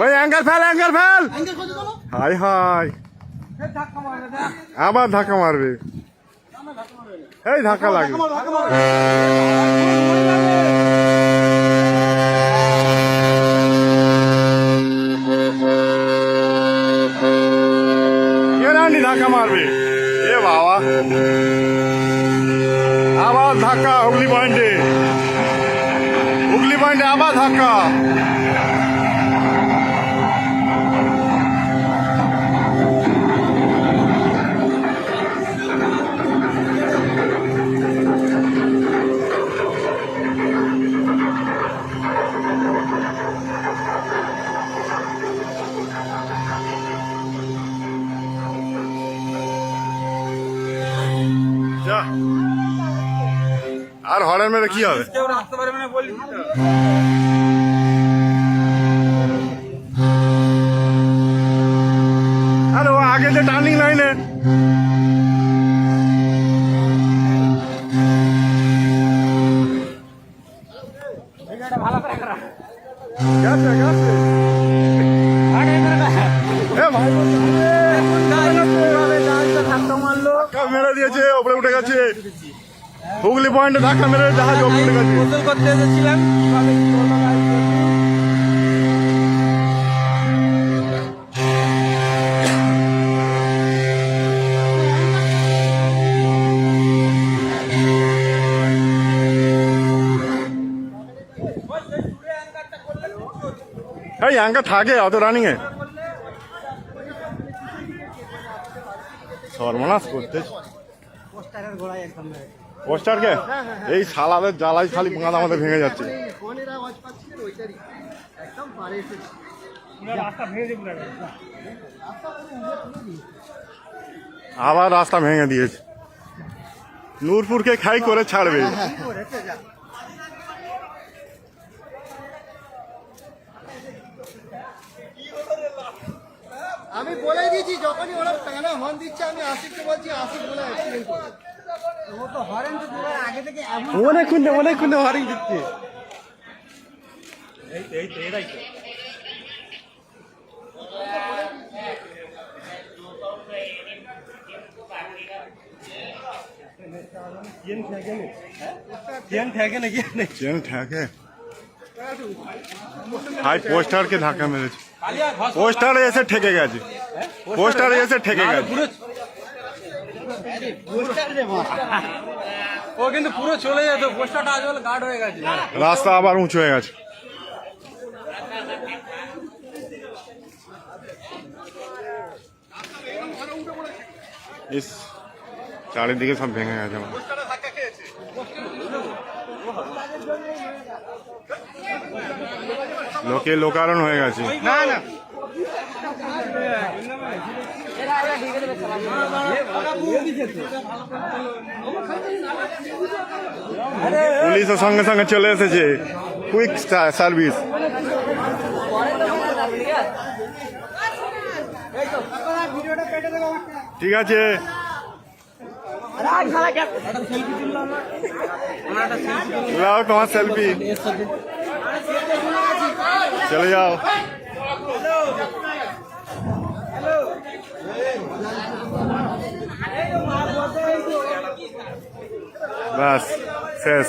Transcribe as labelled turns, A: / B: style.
A: ওই angle fail high high আবার ধাক্কা মারবে এই ধাক্কা লাগে ধাক্কা মারবে এ বাবা আবার ধাক্কা হুগলি পয়েন্টে আবার ধাক্কা আর হরেন মেরে কি হবে আরে ও আগে যে টার্নিং লাইনে মেরে দিয়েছে ওপরে উঠে গেছে হুগলি পয়েন্টে ধাক্কা মেরে জাহাজ ওপরে উঠে গেছে গোসল করতে এসেছিলাম এই অ্যাঙ্কার থাকে অত রানিং এ সর্বনাশ করতে পোস্টার কে এই শালাদের জ্বালাই খালি বাঁধ আমাদের ভেঙে যাচ্ছে আবার রাস্তা ভেঙে দিয়েছে নূরপুরকে খাই করে ছাড়বে
B: আমি বলে দিয়েছি যখনই ওরা টানা হর্ন দিচ্ছে আমি আশিককে বলছি আশিক বলে ও তো হরেন তো পুরো আগে থেকে
A: অনেকক্ষণ হরেন দিচ্ছে এটাই তো হাই পোস্টারকে ধাক্কা মেরেছে পোস্টারে এসে ঠেকে গেছে
C: ও কিন্তু পুরো চলে যেত পোস্টারটা আজ গার্ড হয়ে গেছে
A: রাস্তা আবার উঁচু হয়ে গেছে ইস চারিদিকে সব ভেঙে গেছে লোকে লোকারণ হয়ে গেছে পুলিশের সঙ্গে সঙ্গে চলে এসেছে কুইক সার্ভিস ঠিক আছে লাও তোমার সেলফি চলে যাও বাস শেষ